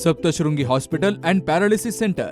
Saptashrungi hospital and paralysis centre.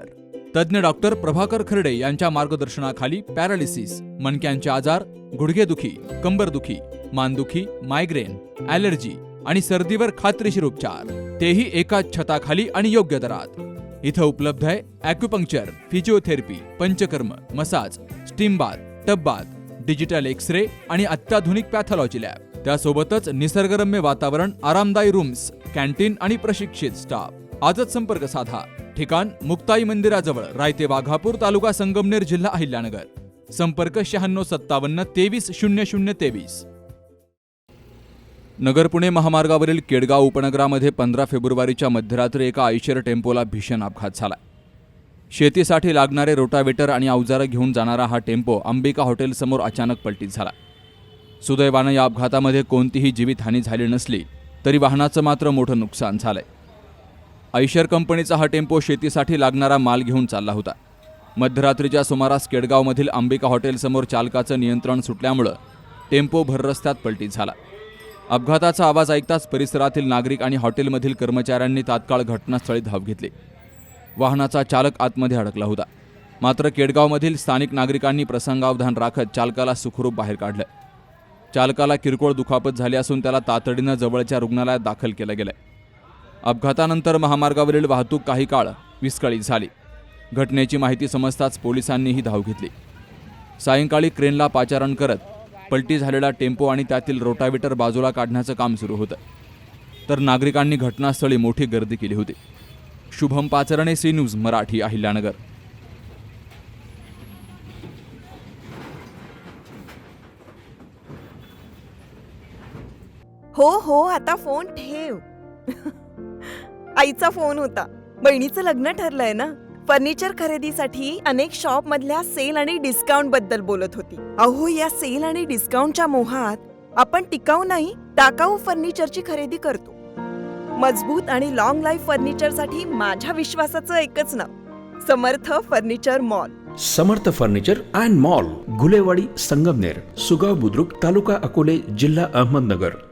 तज्ज्ञ doctor Prabhakar खर्डे यांच्या मार्गदर्शनाखाली पॅरालिसिस, मणक्यांचे आजार, गुडघेदुखी, कंबरदुखी, मानदुखी, मायग्रेन, ॲलर्जी आणि सर्दीवर खात्रीशीर उपचार, तेही एकाच छताखाली आणि योग्य दरात. इथं उपलब्ध आहे acupuncture, physiotherapy, panchakarma, massage, steam bath, tub bath, digital X-ray आणि अत्याधुनिक पॅथॉलॉजी लॅब. त्यासोबतच निसर्गरम्य वातावरण, आरामदायी रूम्स, कॅन्टीन आणि प्रशिक्षित स्टाफ. आजच संपर्क साधा. ठिकाण मुक्ताई मंदिराजवळ, रायते वाघापूर, तालुका संगमनेर, जिल्हा अहिल्यानगर. संपर्क 9657 230023. नगर पुणे महामार्गावरील केडगाव उपनगरामध्ये 15 फेब्रुवारीच्या मध्यरात्री एका आयशर टेम्पोला भीषण अपघात झाला. शेतीसाठी लागणारे रोटावेटर आणि अवजारं घेऊन जाणारा हा टेम्पो अंबिका हॉटेलसमोर अचानक पलटीत झाला. सुदैवानं या अपघातामध्ये कोणतीही जीवितहानी झाली नसली तरी वाहनाचं मात्र मोठं नुकसान झालंय. आयशर कंपनीचा हा टेम्पो शेतीसाठी लागणारा माल घेऊन चालला होता. मध्यरात्रीच्या सुमारास केडगावमधील अंबिका हॉटेलसमोर चालकाचं नियंत्रण सुटल्यामुळं टेम्पो भर रस्त्यात पलटीत झाला. अपघाताचा आवाज ऐकताच परिसरातील नागरिक आणि हॉटेलमधील कर्मचाऱ्यांनी तात्काळ घटनास्थळी धाव घेतली. वाहनाचा चालक आतमध्ये अडकला होता. मात्र केडगावमधील स्थानिक नागरिकांनी प्रसंगावधान राखत चालकाला सुखरूप बाहेर काढलं. चालकाला किरकोळ दुखापत झाली असून त्याला तातडीनं जवळच्या रुग्णालयात दाखल केलं गेलंय. अपघातानंतर महामार्गावरील वाहतूक काही काळ विस्कळीत झाली. घटनेची माहिती समजताच पोलिसांनीही धाव घेतली. सायंकाळी क्रेनला पाचारण करत पलटी झालेला टेम्पो आणि त्यातील रोटावेटर बाजूला काढण्याचं काम सुरू होतं. तर नागरिकांनी घटनास्थळी मोठी गर्दी केली होती. Shubham Pacharne, C news Marathi, Ahilyanagar. हो आता फोन ठेव. आईचा फोन होता. बहिणीचं लग्न ठरलंय ना, फर्निचर खरेदीसाठी अनेक शॉप मधल्या सेल आणि डिस्काउंट बद्दल बोलत होती. अहो, या सेल आणि डिस्काउंटच्या मोहात आपण टिकाऊ नाही, टाकाऊ फर्निचरची खरेदी करतो. मजबूत आणि लॉंग लाईफ फर्निचरसाठी माझ्या विश्वासाचं एकच नाव, Samarth furniture mall. Samarth furniture and mall, Gulewadi, Sangamner, Sugaon Budruk, taluka Akole, जिल्हा अहमदनगर.